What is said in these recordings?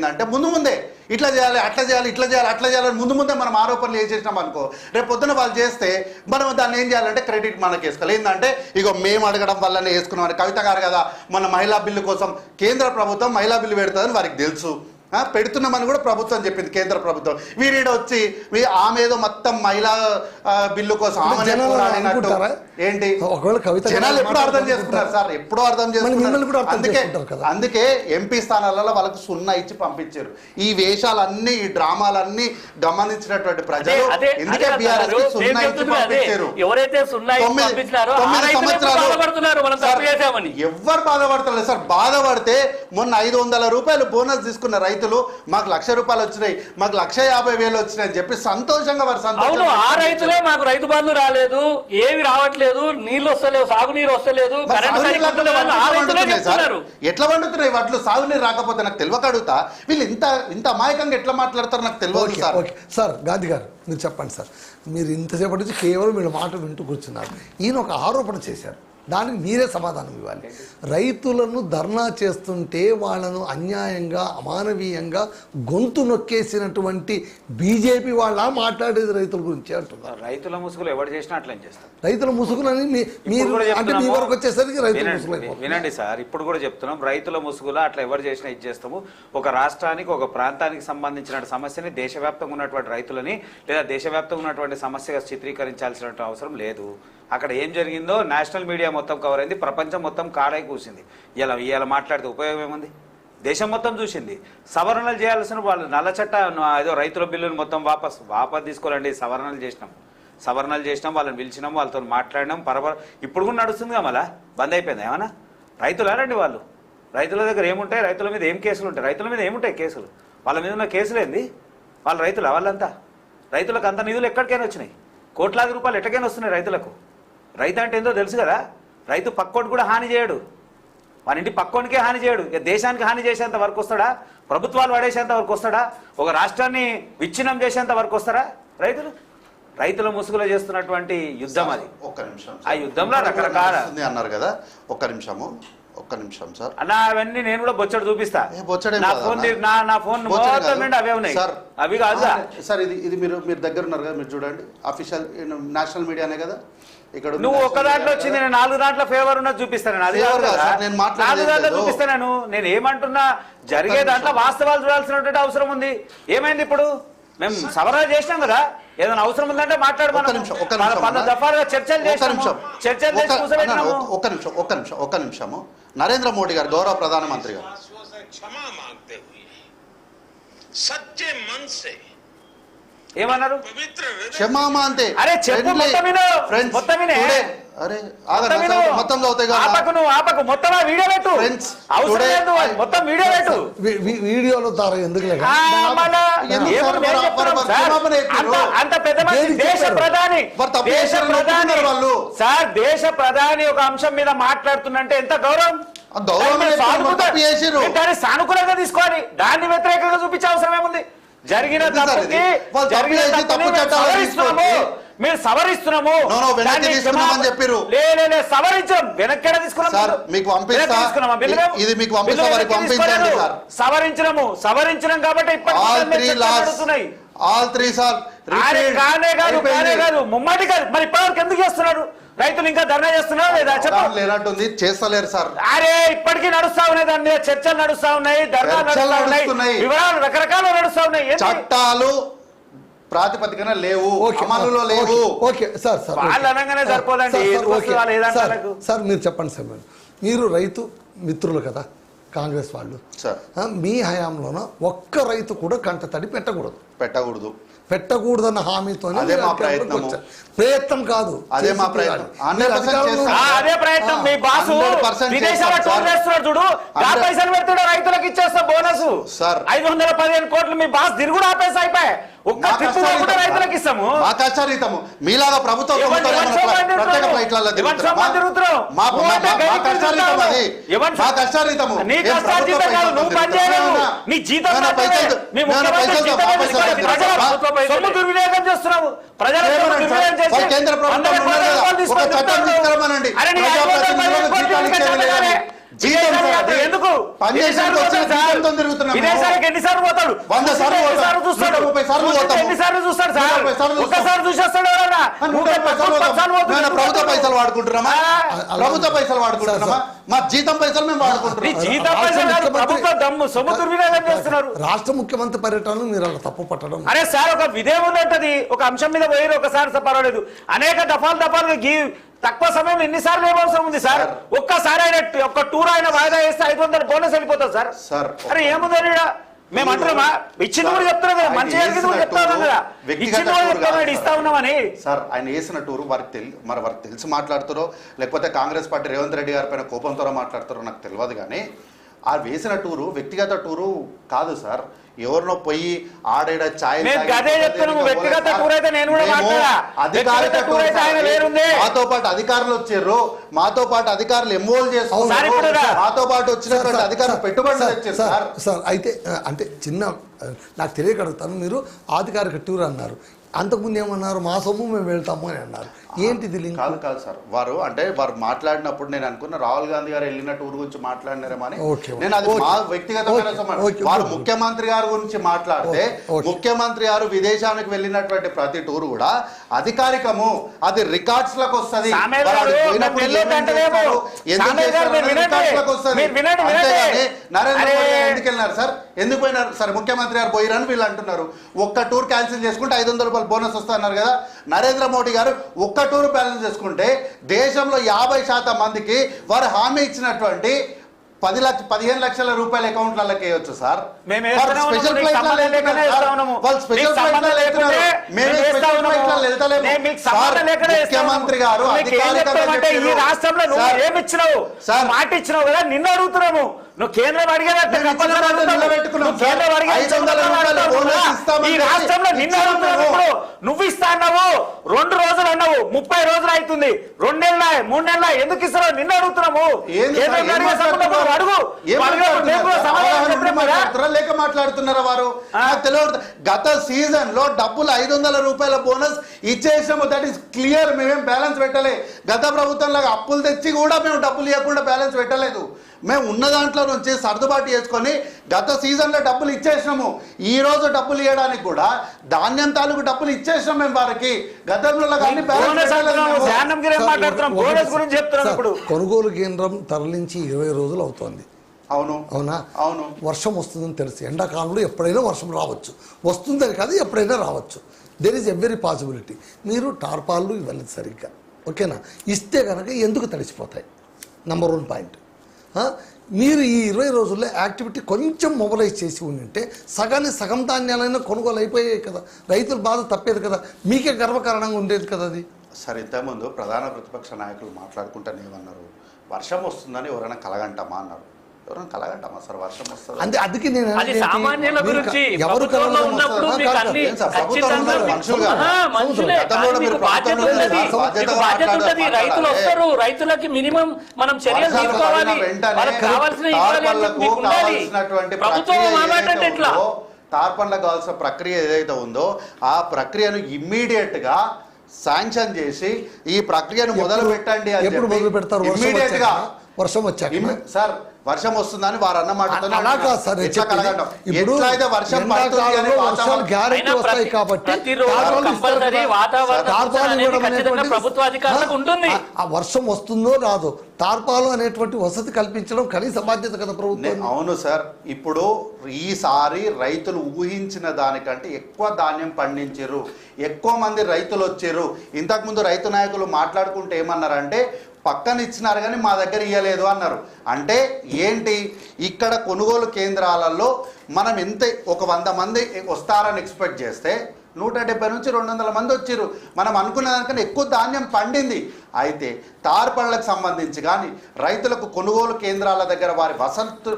అంటే ముందే ఇట్లా చేయాలి అట్లా చేయాలి ఇట్లా చేయాలి అట్లా చేయాలని ముందే మనం ఆరోపణలు చేసేసినాం అనుకో, రేపు పొద్దున వాళ్ళు చేస్తే మనం దాన్ని ఏం చేయాలంటే క్రెడిట్ మనకి వేసుకోవాలి. ఏంటంటే ఇగో మేము అడగడం వల్లనే వేసుకున్నాం. కవిత గారు కదా మన మహిళా బిల్లు కోసం కేంద్ర ప్రభుత్వం మహిళా బిల్లు పెడుతుందని వారికి తెలుసు, పెడుతున్నామని కూడా ప్రభుత్వం చెప్పింది, కేంద్ర ప్రభుత్వం. వీరీడ వచ్చి ఆమె ఏదో మొత్తం మహిళా బిల్లు కోసం ఆమె ఏంటి జనాలు ఎప్పుడు అర్థం చేసుకున్నారు సార్, ఎప్పుడో అర్థం చేసుకున్నారు. అందుకే ఎంపీ స్థానాలలో వాళ్ళకు 0 ఇచ్చి పంపించారు. ఈ వేషాలన్నీ ఈ డ్రామాలన్నీ గమనించినటువంటి ప్రజలు ఎందుకే బీఆర్ఎస్ 0 ఇచ్చి పంపించారు. 9 సంవత్సరాలు ఎవరు బాధపడతలేదు సార్. బాధపడితే మొన్న 500 రూపాయలు బోనస్ తీసుకున్న రైతులు మాకు 1,00,000 రూపాయలు వచ్చినాయి, మాకు 1,50,000 వచ్చినాయి అని చెప్పి సంతోషంగా వారు సంతోషం. ఆ రైతులే మాకు రైతు బంధు రాలేదు, ఏమి రావట్లేదు, నీళ్ళు వస్తలేవు, సాగునీరు వస్తలేదు, ఎట్లా వండుతున్నాయి వడ్లు సాగునీరు రాకపోతే నాకు తెలియక అడుగుతా. వీళ్ళు ఇంత అమాయకంగా ఎట్లా మాట్లాడతారు నాకు తెలియదు సార్. సార్ గాంధీ గారు మీరు చెప్పండి సార్, మీరు ఇంతసేపటి నుంచి కేవలం వీళ్ళ మాట వింటూ కూర్చున్నారు. ఈయన ఒక ఆరోపణ చేశారు, దానికి మీరే సమాధానం ఇవ్వాలి. రైతులను ధర్నా చేస్తుంటే వాళ్ళను అన్యాయంగా అమానవీయంగా గొంతు నొక్కేసినటువంటి బీజేపీ వాళ్ళ మాట్లాడేది రైతుల గురించి అంటున్నారు. రైతుల ముసుగులు ఎవరు చేసినా అట్లా చేస్తారు. రైతుల ముసుగులని మీరు అంటే మీ వరకు వచ్చేసరికి రైతుల ముసుగులు. వినండి సార్, ఇప్పుడు కూడా చెప్తున్నాం, రైతుల ముసుగులు అట్లా ఎవరు చేసినా ఇచ్చేస్తాము. ఒక రాష్ట్రానికి ఒక ప్రాంతానికి సంబంధించిన సమస్యని దేశవ్యాప్తంగా ఉన్నటువంటి రైతులని లేదా దేశవ్యాప్తంగా ఉన్నటువంటి సమస్యగా చిత్రీకరించాల్సిన అవసరం లేదు. అక్కడ ఏం జరిగిందో నేషనల్ మీడియా మొత్తం కవర్ అయింది, ప్రపంచం మొత్తం కాడై కూసింది. ఇలా మాట్లాడితే ఉపయోగం ఏముంది? దేశం మొత్తం చూసింది. సవరణలు చేయాల్సిన వాళ్ళు నల్ల చట్ట ఏదో రైతుల బిల్లును మొత్తం వాపస్ తీసుకోవాలండి. సవరణలు చేసినాం, వాళ్ళని పిలిచినాం, వాళ్ళతో మాట్లాడినాం. ఇప్పుడు కూడా నడుస్తుందిగా, మళ్ళా బంద్ అయిపోయింది. ఏమన్నా రైతులా రండి వాళ్ళు? రైతుల దగ్గర ఏముంటాయి? రైతుల మీద ఏం కేసులు ఉంటాయి? రైతుల మీద ఏముంటాయి కేసులు? వాళ్ళ మీద ఉన్న కేసులు ఏంది? వాళ్ళు రైతులా? వాళ్ళంతా రైతులకు అంత నిధులు ఎక్కడికైనా వచ్చినాయి, కోట్లాది రూపాయలు ఎట్టకైనా వస్తున్నాయి రైతులకు. రైతు అంటే ఏందో తెలుసు కదా. రైతు పక్కోడికి కూడా హాని చేయడు, మన ఇంటి పక్కోనికే హాని చేయడు. దేశానికి హాని చేసేంత వరకు వస్తాడా? ప్రభుత్వాలు పడేసేంత వరకు వస్తాడా? ఒక రాష్ట్రాన్ని విచ్ఛిన్నం చేసేంత వరకు వస్తారా రైతులు? రైతుల ముసుగులో చేస్తున్నటువంటి యుద్ధం అది. ఒక్క నిమిషం, ఆ యుద్ధంలో రకరకాల అన్నారు కదా. ఒక్క నిమిషం సార్ అన్న, అవన్నీ నేను కూడా బొచ్చడు చూపిస్తా. నా ఫోన్ మొత్తం అవే ఉన్నాయి, అవి కాదు సార్. ఇది మీరు దగ్గర ఉన్నారు కదా, మీరు చూడండి. అఫీషియల్ నేషనల్ మీడియానే కదా. ఇక్కడ నువ్వు ఒక్క దాంట్లో వచ్చింది, నేను 4 దాంట్లో ఫేవర్ ఉన్నది చూపిస్తాను. అది 4 దాంట్లో చూపిస్తాను. నేను ఏమంటున్నా, జరిగే దాంట్లో వాస్తవాలు చూడాల్సినటువంటి అవసరం ఉంది. ఏమైంది ఇప్పుడు? మేము సవరణ చేసినాం కదా, ఏదైనా అవసరం ఉందంటే మాట్లాడమని దఫాలుగా చర్చలు చేసి ఒక్క నిమిషము. నరేంద్ర మోడీ గారు, గౌరవ ప్రధానమంత్రి గారు, ఏమన్నారు? క్షమామా అంతే. అరే చెప్పు, వీడియోలో తార ఎందుకు అంత పెద్ద దేశ ప్రధాని ఒక అంశం మీద మాట్లాడుతున్నంటే ఎంత గౌరవం. సానుకూలంగా తీసుకోవాలి, దాన్ని వ్యతిరేకంగా చూపించే అవసరం ఏముంది? జరిగిన తప్పుకి మీరు సవరిస్తున్నాము, సవరించాం. వెనక్కి సవరించినాం కాబట్టి కాదు, ముమ్మాటి కాదు. మరి ఇప్పటివరకు ఎందుకు చేస్తున్నారు? రైతులు ఇంకా ధర్నా చేస్తున్నారు లేదా? లేనట్టుంది, చేస్తలేరు సార్. అరే ఇప్పటికీ నడుస్తా ఉన్నాయి, దాని మీద చర్చలు నడుస్తా ఉన్నాయి, ధర్నాలు నడుస్తా ఉన్నాయి, వివరాలు రకరకాల నడుస్తా ఉన్నాయి. చట్టాలు ప్రాతిపదికన లేవు, అమలులో లేవు. ఓకే సార్, వాళ్ళు అనగానే సరిపోదండి. సార్ మీరు చెప్పండి సార్, మీరు రైతు మిత్రులు కదా కాంగ్రెస్ వాళ్ళు, మీ హయాంలోన ఒక్క రైతు కూడా కంట తడి పెట్టకూడదన్న హామీతో ప్రయత్నం కాదు, అదే ప్రయత్నం. మీ బాసు విదేశాల టూర్ చేస్తున్నాడు చూడు, పైసలు పెడుతున్నా రైతులకు ఇచ్చేస్తా బోనస్ 515 కోట్లు. మీ బాస్ తిరుగుడు ఆపేసి అయిపోయి ఒక్క ట్రిప్ కూడా రైతులకు ఇస్తాము. మీలాగా ప్రభుత్వం నువ్వు పని చేయలేవు, నీ జీతం దుర్వినియోగం చేస్తున్నావు. జీతం విదేశాల సార్ యాత్ర అది. ఎందుకు? పని చేసిన ఎన్నిసార్లు వచ్చిన పోతాడు సార్? జీతంతో తిరుగుతున్నాం మేము. విదేశాలకు ఎన్నిసార్లు పోతాడు? 100 సార్లు పోతాం. ఎన్నిసార్లు చూస్తాడు? 130 సార్లు పోతాము. ఎన్నిసార్లు చూస్తాడు సార్? 130 సార్లు చూస్తాం. ఒక్కసారి చూసేస్తాడు ఎవరన్నా? 130 సార్లు పోతాం. మేము ప్రభుత్వ పైసలు వాడుకుంటున్నామా? ప్రభుత్వ పైసలు వాడుకుంటున్నామా? మా జీతం పైసలు మేము నీ వాడుకుంటున్నాం. జీతం పైసలు కాదు, ప్రభుత్వ దమ్ము సొమ్ము దుర్వినియోగం చేస్తున్నారు. రాష్ట్ర ముఖ్యమంత్రి పర్యటనను మీరు అలా తప్పు పట్టడం అరే సార్, ఒక విధేయం ఉన్నది, ఒక అంశం మీద పోయి ఒకసారి పర్వాలేదు, అనేక దఫాలుగా తక్కువ సమయంలో ఎన్నిసార్లు ఏమవసరం ఉంది సార్? ఒక్కసారి ఆయన ఒక టూర్ ఆయన వాయిదా వేస్తే 500 బోనస్ వెళ్ళిపోతుంది సార్. సార్ అరే ఏముందని మేము అంటున్నామా? ఇచ్చింది కూడా చెప్తున్నాం కదా, మంచి జరిగింది కూడా చెప్తా ఉన్నాం కదా, ఇచ్చింది కూడా చెప్తాం, ఇస్తా ఉన్నామని. సార్ ఆయన వేసిన టూరు వారికి తెలిసి మాట్లాడుతారో లేకపోతే కాంగ్రెస్ పార్టీ రేవంత్ రెడ్డి గారి పైన కోపంతో మాట్లాడుతారో నాకు తెలియదు, కానీ ఆ వేసిన టూరు వ్యక్తిగత టూరు కాదు సార్. ఎవరినో పోయి ఆడేడ ఛాయ్ అదే చెప్తున్నాము, వ్యక్తిగత టూర్ అయితే నేను కూడా మాట్లాడా. అధికారిక వ్యక్తిగత టూర్ అయితే ఆయన వేరుంది. మాతో పాటు అధికారులు వచ్చారు, మాతో పాటు అధికారులు ఇన్వాల్వ్ సార్, చేసుకున్నారు, ఇప్పుడు మాతో పాటు వచ్చినటువంటి అధికారులు పెట్టుబడులు తెచ్చారు సార్. సార్ అయితే అంటే చిన్న నాకు తెలియక అడుగుతాను, మీరు అధికారిక టూర్ అన్నారు, అంతకుముందు ఏమన్నారు? మా సొమ్ము మేము వెళ్తాము అని అన్నారు. ఏంటిది లింక్? కాదు సార్, వారు మాట్లాడినప్పుడు నేను అనుకున్న రాహుల్ గాంధీ గారు వెళ్ళిన టూర్ గురించి మాట్లాడినారేమో అని. నేను అది మా వ్యక్తిగతమైన వారు ముఖ్యమంత్రి గారి గురించి మాట్లాడితే, ముఖ్యమంత్రి గారు విదేశానికి వెళ్ళినటువంటి ప్రతి టూర్ కూడా అధికారికము, అది రికార్డ్స్ లకు వస్తుంది. నరేంద్ర మోడీ ఎందుకు వెళ్ళినారు సార్? ఎందుకు పోయినారు సార్? ముఖ్యమంత్రి గారు పోయిరని వీళ్ళు అంటున్నారు. ఒక్క టూర్ క్యాన్సిల్ చేసుకుంటే 500 రూపాయలు బోనస్ వస్తున్నారు కదా. నరేంద్ర మోడీ గారు ఒక్క టూర్ బ్యాలెన్స్ చేసుకుంటే దేశంలో 50% మందికి వారు హామీ ఇచ్చినటువంటి 15 లక్షల రూపాయల అకౌంట్లకి వేయొచ్చు సార్. స్పెషల్ ఫ్లైట్ ముఖ్యమంత్రి గారు ఈ రాష్ట్రంలో నువ్వు ఏమి ఇచ్చినావు? మాట ఇచ్చినావు కదా, నిన్ను అడుగుతున్నాము. నువ్వు కేంద్రం అడిగేటట్టు ఈ రాష్ట్రంలో నిన్ను అడుగుతున్నావు. నువ్వు ఇస్తా అన్నావు, 2 రోజులు అన్నావు, 30 రోజులు అవుతుంది, 2 నెలల 3 నెలల ఎందుకు ఇస్తున్నావు? నిన్ను అడుగుతున్నాము. అడుగు లేక మాట్లాడుతున్నారా వారు? తెలియదు. గత సీజన్ లో డబ్బులు 500 రూపాయల బోనస్ ఇచ్చేసాము, దట్ ఈస్ క్లియర్. మేమేం బ్యాలెన్స్ పెట్టలే. గత ప్రభుత్వంలో అప్పులు తెచ్చి కూడా మేము డబ్బులు ఇవ్వకుండా బ్యాలెన్స్ పెట్టలేదు. మేము ఉన్న దాంట్లో నుంచి సర్దుబాటు చేసుకొని గత సీజన్లో డబ్బులు ఇచ్చేసినాము. ఈ రోజు డబ్బులు ఇవ్వడానికి కూడా ధాన్యం తాలూకు డబ్బులు ఇచ్చేసినాం మేము వారికి. గతంలో కొనుగోలు కేంద్రం తరలించి 20 రోజులు అవుతోంది. అవునా? వర్షం వస్తుందని తెలుసు. ఎండాకాలంలో ఎప్పుడైనా వర్షం రావచ్చు, వస్తుందని కాదు, ఎప్పుడైనా రావచ్చు. There is every possibility. మీరు టార్పాళ్ళు ఇవ్వలేదు సరిగ్గా, ఓకేనా? ఇస్తే కనుక ఎందుకు తడిసిపోతాయి? Number 1 point. మీరు ఈ 20 రోజుల్లో యాక్టివిటీ కొంచెం మొబలైజ్ చేసి ఉంటే సగం ధాన్యాలైనా కొనుగోలు అయిపోయాయి కదా. రైతుల బాధ తప్పేది కదా, మీకే గర్వకారణంగా ఉండేది కదా అది. సరే, ఇంతకుముందు ప్రధాన ప్రతిపక్ష నాయకులు మాట్లాడుకుంటానే ఏమన్నారు? వర్షం వస్తుందని ఎవరైనా కలగంటామా అన్నారు. ఎవరైనా కలగంటామా సార్? వర్షం వస్తుంది అంటే అందుకే నేను సామాన్యుల గురించి ఎవరు రైతులు వస్తారు, రైతులకి మినిమం మనం చర్యలు తీసుకోవాలి, వాళ్ళకి కావాల్సినటువంటి తార్పణలకు కావాల్సిన ప్రక్రియ ఏదైతే ఉందో ఆ ప్రక్రియను ఇమ్మీడియట్ గా శాంక్షన్ చేసి ఈ ప్రక్రియను మొదలు పెట్టండి అని ఎప్పుడు మొదలు పెడతారు? ఇమ్మీడియట్ గా వర్షం వచ్చాక సార్ వర్షం వస్తుందని వారు అన్నమాట. వర్షం వస్తుందో రాదో టార్పాలు అనేటువంటి వసతి కల్పించడం కనీస బాధ్యత కదా ప్రభుత్వం. అవును సార్. ఇప్పుడు ఈసారి రైతులు ఊహించిన దానికంటే ఎక్కువ ధాన్యం పండించారు, ఎక్కువ మంది రైతులు వచ్చారు. ఇంతకుముందు రైతు నాయకులు మాట్లాడుకుంటే ఏమన్నారంటే పక్కన ఇచ్చినారు కానీ మా దగ్గర ఇవ్వలేదు అన్నారు. అంటే ఏంటి? ఇక్కడ కొనుగోలు కేంద్రాలలో మనం ఎంత ఒక 100 మంది వస్తారని ఎక్స్పెక్ట్ చేస్తే 170 నుంచి 200 మంది వచ్చారు. మనం అనుకున్న దానికన్నా ఎక్కువ ధాన్యం పండింది. అయితే తార్పళ్ళకు సంబంధించి కానీ, రైతులకు కొనుగోలు కేంద్రాల దగ్గర వారి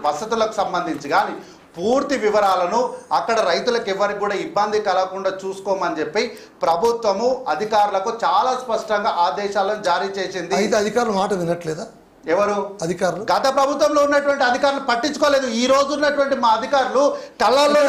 వసతులకు సంబంధించి కానీ పూర్తి వివరాలను అక్కడ రైతులకు ఎవరికి కూడా ఇబ్బంది కలగకుండా చూసుకోమని చెప్పి ప్రభుత్వము అధికారులకు చాలా స్పష్టంగా ఆదేశాలను జారీ చేసింది. అయితే అధికారులు మాట వినట్లేదా? ఎవరు అధికారులు? గత ప్రభుత్వంలో ఉన్నటువంటి అధికారులు పట్టించుకోలేదు. ఈ రోజు ఉన్నటువంటి మా అధికారులు కళ్ళల్లో